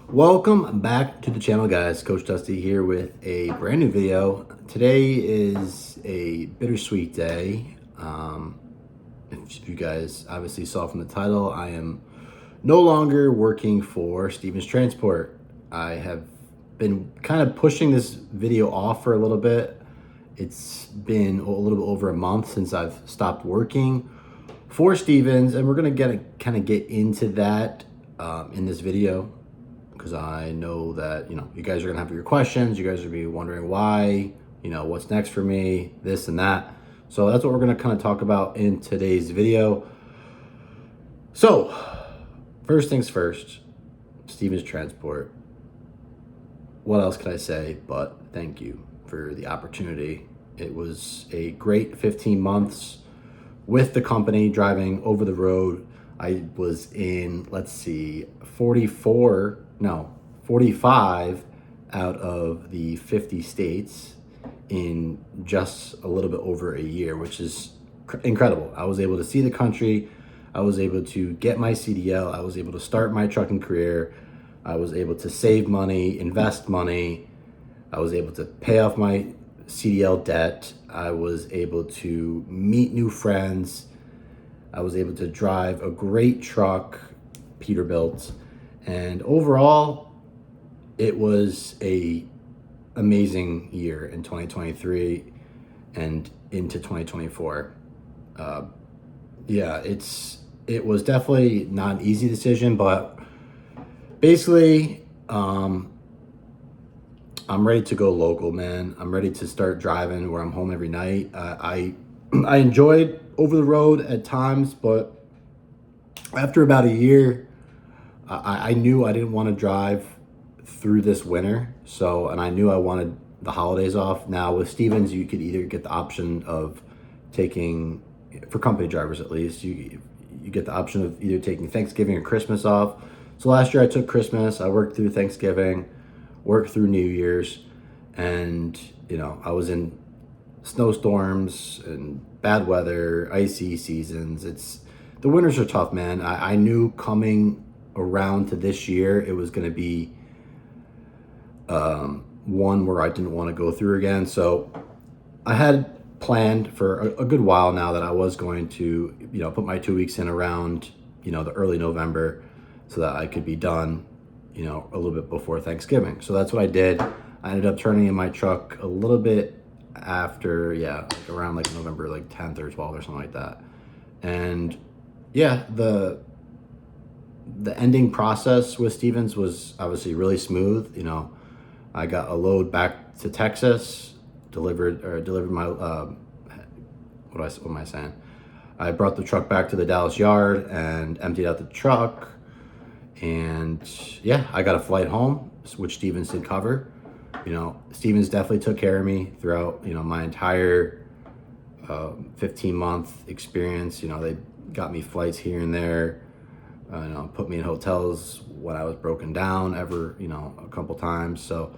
Welcome back to the channel, guys. Coach Dusty here with a brand new video. Today is a bittersweet day. If you guys obviously saw from the title, I am no longer working for Stevens Transport. I have been kind of pushing this video off for a little bit. It's been a little bit over a month since I've stopped working for Stevens, and we're gonna get into that in this video, because I know that you guys are gonna have your questions. You guys are gonna be wondering why, what's next for me, this and that. So that's what we're gonna kind of talk about in today's video. So first things first, Stevens Transport. What else can I say but thank you for the opportunity. It was a great 15 months with the company, driving over the road. I was in, 45 out of the 50 states in just a little bit over a year, which is incredible. I was able to see the country. I was able to get my CDL. I was able to start my trucking career. I was able to save money, invest money. I was able to pay off my CDL debt. I was able to meet new friends. I was able to drive a great truck, Peterbilt, and overall, it was a amazing year in 2023 and into 2024. It was definitely not an easy decision, but basically, I'm ready to go local, man. I'm ready to start driving where I'm home every night. I enjoyed over the road at times, but after about a year, I knew I didn't want to drive through this winter. And I knew I wanted the holidays off. Now with Stevens, you could either get the option of taking, for company drivers at least, you get the option of either taking Thanksgiving or Christmas off. So last year I took Christmas. I worked through Thanksgiving, worked through New Year's, and I was in snowstorms and bad weather, icy seasons. The winters are tough, man. I knew coming around to this year it was going to be one where I didn't want to go through again. So I had planned for a good while now that I was going to put my 2 weeks in around the early November, so that I could be done a little bit before Thanksgiving. So that's what I did. I ended up turning in my truck a little bit after, around November 10th or 12th or something like that. And the ending process with Stevens was obviously really smooth. I got a load back to Texas, delivered my what am I saying? I brought the truck back to the Dallas yard and emptied out the truck. And I got a flight home, which Stevens did cover. Stevens definitely took care of me throughout, my entire 15-month experience. They got me flights here and there, put me in hotels when I was broken down a couple times. So,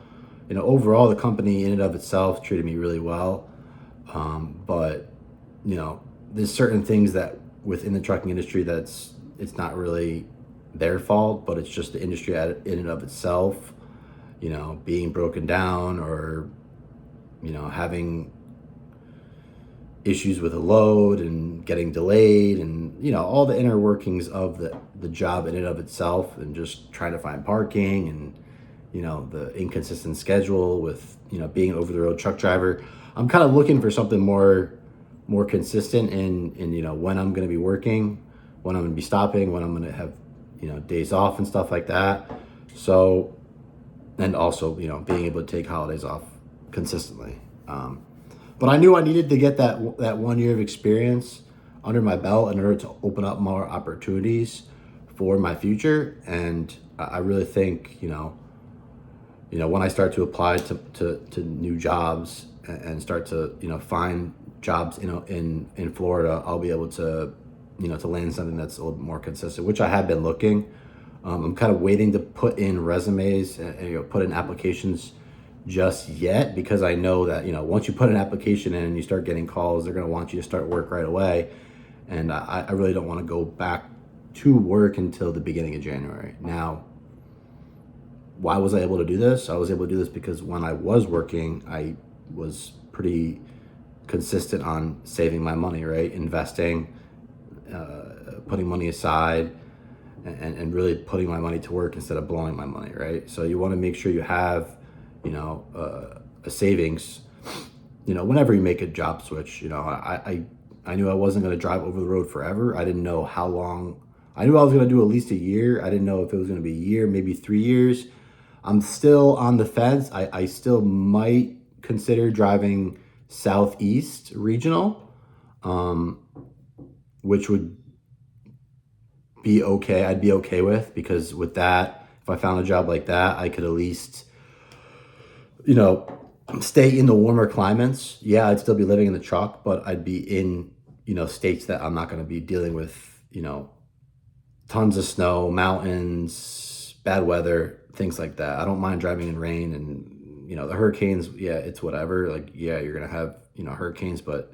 overall, the company in and of itself treated me really well. But, there's certain things that within the trucking industry it's not really their fault, but it's just the industry in and of itself, being broken down or, having issues with a load and getting delayed and, all the inner workings of the job in and of itself, and just trying to find parking and, the inconsistent schedule with, being an over the road truck driver. I'm kind of looking for something more consistent in when I'm going to be working, when I'm going to be stopping, when I'm going to have, days off and stuff like that. So, and also, being able to take holidays off consistently. But I knew I needed to get that 1 year of experience under my belt in order to open up more opportunities for my future. And I really think, when I start to apply to new jobs and start to, find jobs, in Florida, I'll be able to, to land something that's a little bit more consistent, which I have been looking. I'm kind of waiting to put in resumes and put in applications just yet, because I know that, once you put an application in and you start getting calls, they're going to want you to start work right away. And I really don't want to go back to work until the beginning of January. Now, why was I able to do this? I was able to do this because when I was working, I was pretty consistent on saving my money, right? Investing, putting money aside, and really putting my money to work instead of blowing my money, right? So you want to make sure you have, a savings, whenever you make a job switch. I knew I wasn't going to drive over the road forever. I didn't know how long. I knew I was going to do at least a year. I didn't know if it was going to be a year, maybe 3 years. I'm still on the fence. I still might consider driving Southeast Regional, which would be okay. I'd be okay with, because with that, if I found a job like that, I could at least, you know, stay in the warmer climates. Yeah, I'd still be living in the truck, but I'd be in, states that I'm not going to be dealing with, tons of snow, mountains, bad weather, things like that. I don't mind driving in rain, and the hurricanes. Yeah, it's whatever. Like, yeah, you're gonna have hurricanes, but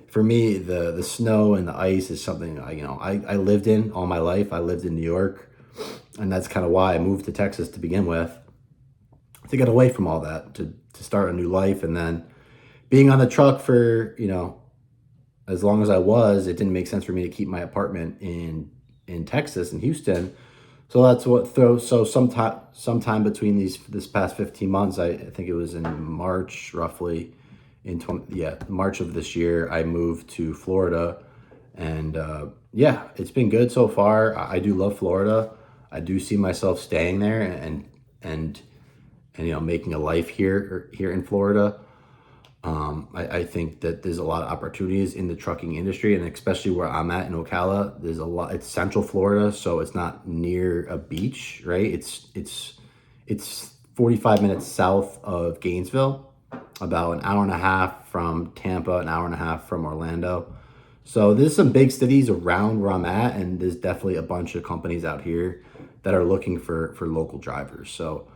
for me, the snow and the ice is something I lived in all my life. I lived in New York, and that's kind of why I moved to Texas to begin with, to get away from all that, to start a new life. And then being on the truck for as long as I was, it didn't make sense for me to keep my apartment in Texas, in Houston. So that's what throws. So sometime between this past 15 months, I think it was in March, roughly in March of this year, I moved to Florida, and yeah, it's been good so far. I do love Florida. I do see myself staying there, and making a life here in Florida. I think that there's a lot of opportunities in the trucking industry, and especially where I'm at in Ocala, there's a lot. It's Central Florida, so it's not near a beach, right? It's 45 minutes south of Gainesville, about an hour and a half from Tampa, an hour and a half from Orlando. So there's some big cities around where I'm at, and there's definitely a bunch of companies out here that are looking for local drivers. So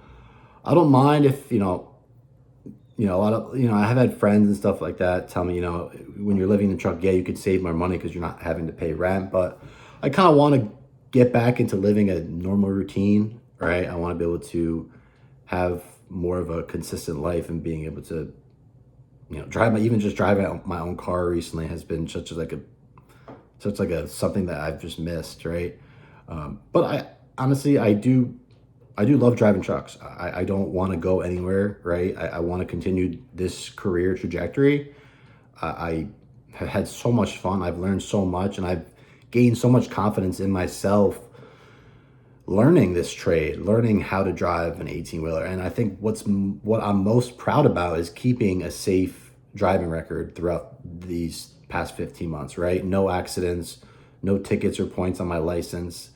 I don't mind if a lot of I have had friends and stuff like that tell me, when you're living in the truck, yeah, you could save more money because you're not having to pay rent. But I kind of want to get back into living a normal routine, right? I want to be able to have more of a consistent life, and being able to even just driving my own car recently has been such like a something that I've just missed, right? But I honestly, I do love driving trucks. I don't want to go anywhere, right? I want to continue this career trajectory. I have had so much fun. I've learned so much, and I've gained so much confidence in myself learning this trade, learning how to drive an 18-wheeler. And I think what I'm most proud about is keeping a safe driving record throughout these past 15 months, right? No accidents, no tickets or points on my license,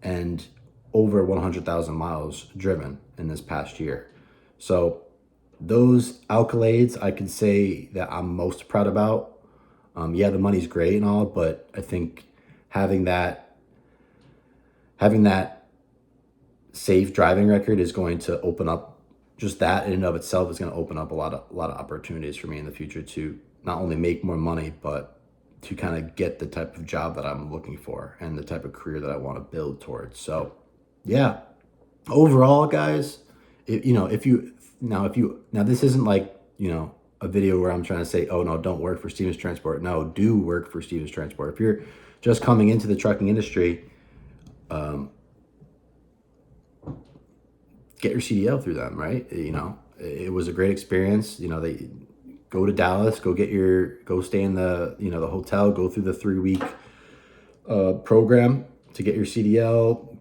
and over 100,000 miles driven in this past year. So those accolades, I can say that I'm most proud about. Yeah, the money's great and all, but I think having that safe driving record is going to open up, just that in and of itself is going to open up a lot of opportunities for me in the future to not only make more money, but to kind of get the type of job that I'm looking for and the type of career that I want to build towards. So yeah, overall, guys, if you now, this isn't like, a video where I'm trying to say, oh no, don't work for Stevens Transport. No, do work for Stevens Transport. If you're just coming into the trucking industry, get your CDL through them, right? It was a great experience. They go to Dallas, go stay in the the hotel, go through the 3-week program to get your CDL.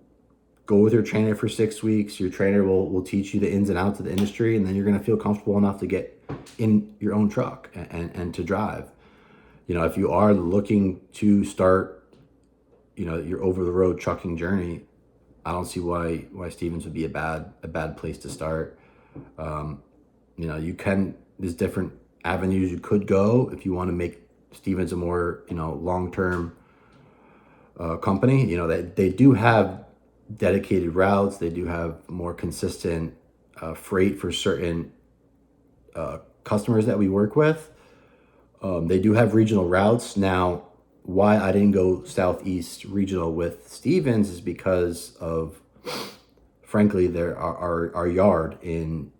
Go with your trainer for 6 weeks. Your trainer will teach you the ins and outs of the industry, and then you're going to feel comfortable enough to get in your own truck and to drive. If you are looking to start, your over the road trucking journey, I don't see why Stevens would be a bad place to start. There's different avenues you could go if you want to make Stevens a more long-term company. They do have dedicated routes. They do have more consistent freight for certain customers that we work with. They do have regional routes. Now, why I didn't go Southeast Regional with Stevens is because of frankly, there our yard in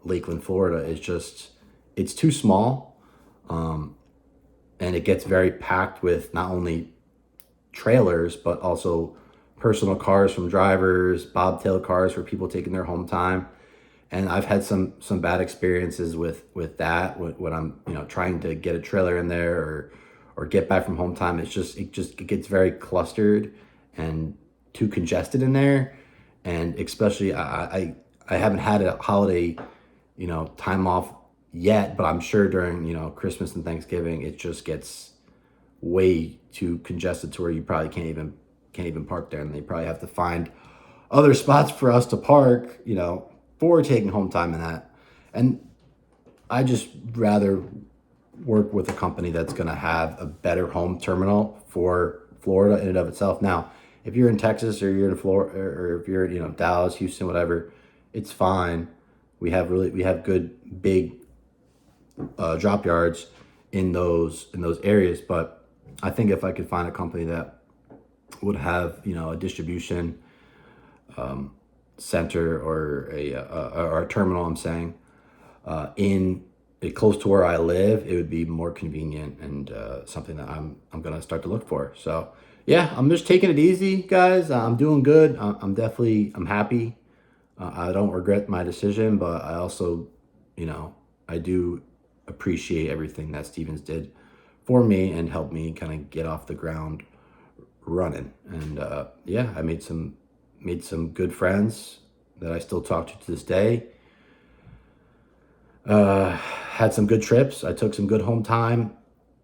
Lakeland, Florida is just, it's too small, and it gets very packed with not only trailers but also personal cars from drivers, bobtail cars for people taking their home time. And I've had some bad experiences with that when I'm, trying to get a trailer in there, or get back from home time. It gets very clustered and too congested in there. And especially I haven't had a holiday, time off yet, but I'm sure during, Christmas and Thanksgiving it just gets way too congested to where you probably can't even park there, and they probably have to find other spots for us to park, for taking home time and that. And I just rather work with a company that's going to have a better home terminal for Florida in and of itself. Now, if you're in Texas, or you're in Florida, or if you're, Dallas, Houston, whatever, it's fine. We have good big drop yards in those areas. But I think if I could find a company that would have, a distribution center, or a terminal, I'm saying, in close to where I live, it would be more convenient, and something that I'm gonna start to look for. So yeah, I'm just taking it easy, guys. I'm doing good. I'm happy. I don't regret my decision, but I also, I do appreciate everything that Stevens did for me and helped me kind of get off the ground running. And yeah, I made some good friends that I still talk to this day. Had some good trips. I took some good home time.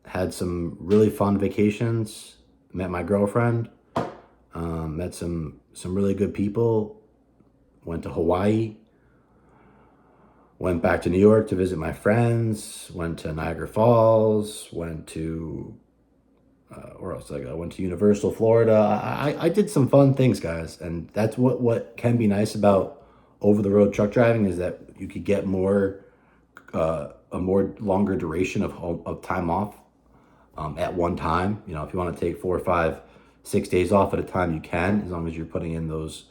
Had some really fun vacations. Met my girlfriend. Met some really good people. Went to Hawaii. Went back to New York to visit my friends. Went to Niagara Falls. Went to where else did I go? I went to Universal, Florida. I did some fun things, guys, and that's what can be nice about over the road truck driving, is that you could get a more longer duration of time off at one time. If you want to take 4 or 5, 6 days off at a time, you can, as long as you're putting in those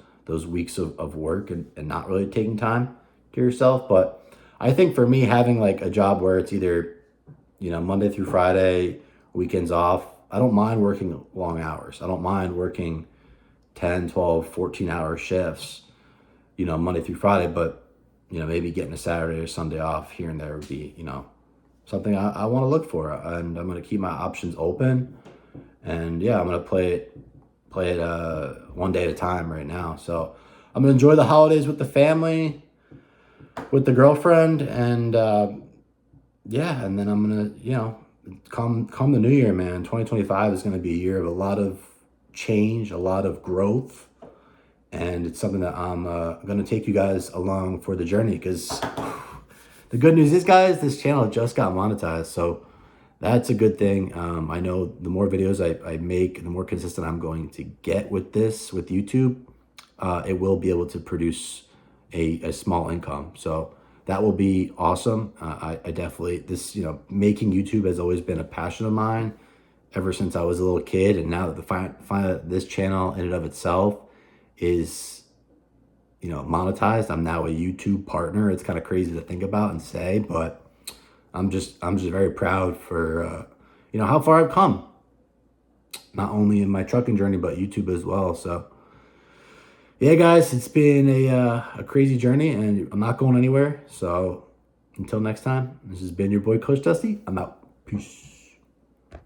weeks of work, and not really taking time to yourself. But I think for me, having like a job where it's either, Monday through Friday, weekends off, I don't mind working long hours. I don't mind working 10, 12, 14-hour shifts, Monday through Friday. But, maybe getting a Saturday or Sunday off here and there would be, something I want to look for. And I'm going to keep my options open. And yeah, I'm going to play it one day at a time right now. So I'm going to enjoy the holidays with the family, with the girlfriend, and yeah, and then I'm going to, come the new year, man. 2025 is going to be a year of a lot of change, a lot of growth. And it's something that I'm going to take you guys along for the journey, because the good news is, guys, this channel just got monetized. So that's a good thing. I know the more videos I make, the more consistent I'm going to get with YouTube, it will be able to produce a small income. So that will be awesome. I definitely, making YouTube has always been a passion of mine ever since I was a little kid. And now that this channel in and of itself is, monetized, I'm now a YouTube partner. It's kind of crazy to think about and say, but I'm just very proud for, how far I've come, not only in my trucking journey, but YouTube as well. So yeah, guys, it's been a crazy journey, and I'm not going anywhere. So until next time, this has been your boy, Coach Dusty. I'm out. Peace.